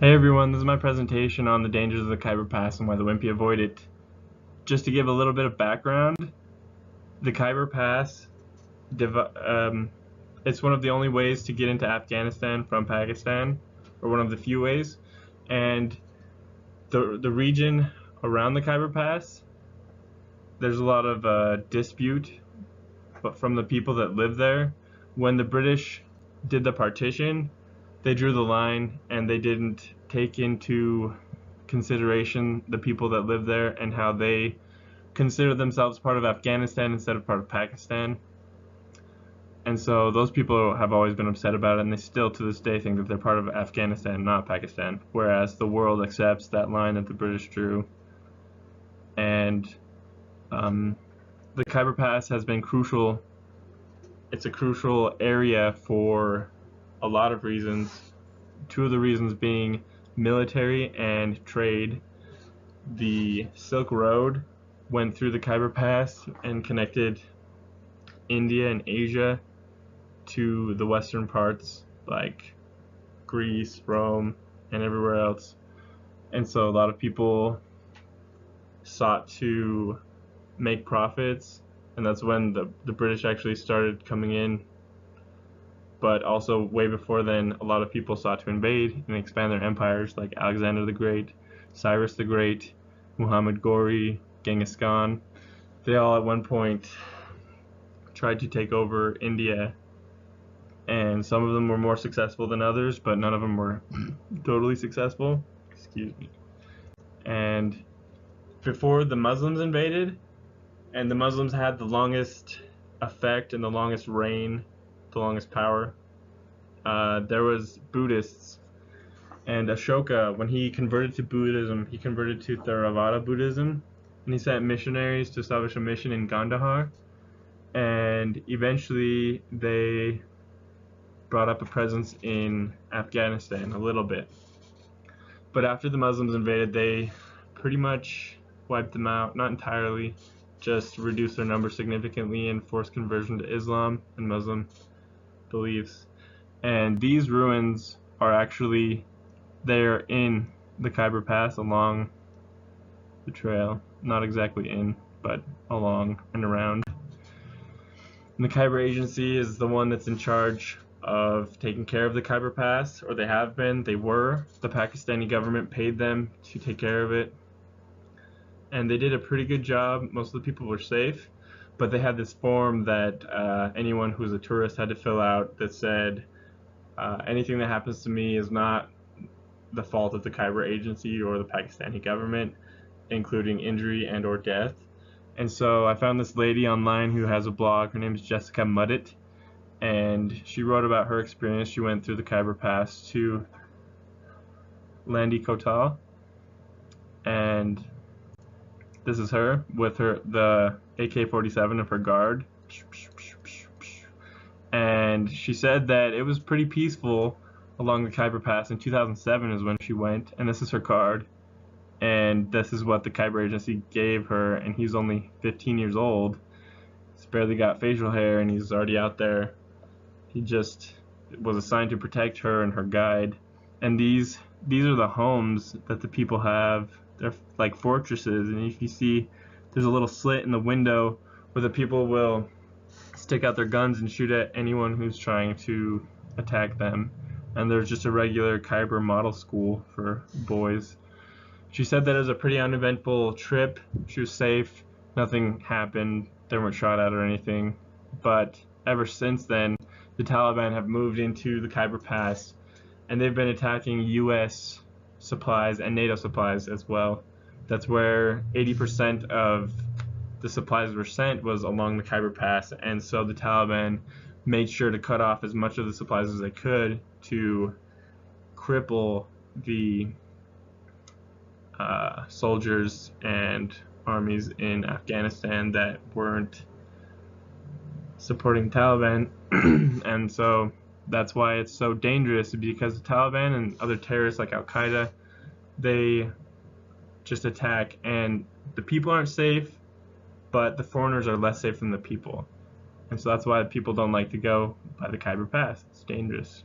Hey everyone, this is my presentation on the dangers of the Khyber Pass and why the wimpy avoid it. Just to give a little bit of background, the Khyber Pass, it's one of the only ways to get into Afghanistan from Pakistan, or one of the few ways, and the region around the Khyber Pass, there's a lot of dispute but from the people that live there. When the British did the partition, they drew the line and they didn't take into consideration the people that live there and how they consider themselves part of Afghanistan instead of part of Pakistan. And so those people have always been upset about it, and they still to this day think that they're part of Afghanistan, not Pakistan, whereas the world accepts that line that the British drew. And the Khyber Pass has been crucial. It's a crucial area for a lot of reasons. Two of the reasons being military and trade. The Silk Road went through the Khyber Pass and connected India and Asia to the western parts like Greece, Rome, and everywhere else. And so a lot of people sought to make profits, and that's when the British actually started coming in. But also way before then, a lot of people sought to invade and expand their empires, like Alexander the Great, Cyrus the Great, Muhammad Ghori, Genghis Khan. They all at one point tried to take over India, and some of them were more successful than others, but none of them were totally successful. Excuse me. And before the Muslims invaded, and the Muslims had the longest effect and the longest reign, the longest power, there was Buddhists. And Ashoka, when he converted to Buddhism, he converted to Theravada Buddhism, and he sent missionaries to establish a mission in Kandahar. And eventually they brought up a presence in Afghanistan a little bit. But after the Muslims invaded, they pretty much wiped them out, not entirely, just reduced their numbers significantly and forced conversion to Islam and Muslim beliefs. And these ruins are actually there in the Khyber Pass along the trail. Not exactly in, but along and around. And the Khyber Agency is the one that's in charge of taking care of the Khyber Pass, or they have been. They were. The Pakistani government paid them to take care of it, and they did a pretty good job. Most of the people were safe, but they had this form that anyone who was a tourist had to fill out that said, anything that happens to me is not the fault of the Khyber Agency or the Pakistani government, including injury and or death. And so I found this lady online who has a blog. Her name is Jessica Muddit, and she wrote about her experience. She went through the Khyber Pass to Landi Kotal, and this is her with the AK-47 of her guard. And she said that it was pretty peaceful along the Khyber Pass. In 2007 is when she went, and this is her card. And this is what the Khyber Agency gave her, and he's only 15 years old. He's barely got facial hair, and he's already out there. He just was assigned to protect her and her guide. And these are the homes that the people have. They're like fortresses, and if you see, there's a little slit in the window where the people will stick out their guns and shoot at anyone who's trying to attack them. And there's just a regular Khyber model school for boys. She said that it was a pretty uneventful trip. She was safe. Nothing happened. They weren't shot at or anything. But ever since then, the Taliban have moved into the Khyber Pass, and they've been attacking U.S. supplies and NATO supplies as well. That's where 80% of the supplies were sent, was along the Khyber Pass, and so the Taliban made sure to cut off as much of the supplies as they could to cripple the soldiers and armies in Afghanistan that weren't supporting Taliban. And so that's why it's so dangerous, because the Taliban and other terrorists like Al-Qaeda, they just attack, and the people aren't safe, but the foreigners are less safe than the people. And so that's why people don't like to go by the Khyber Pass. It's dangerous.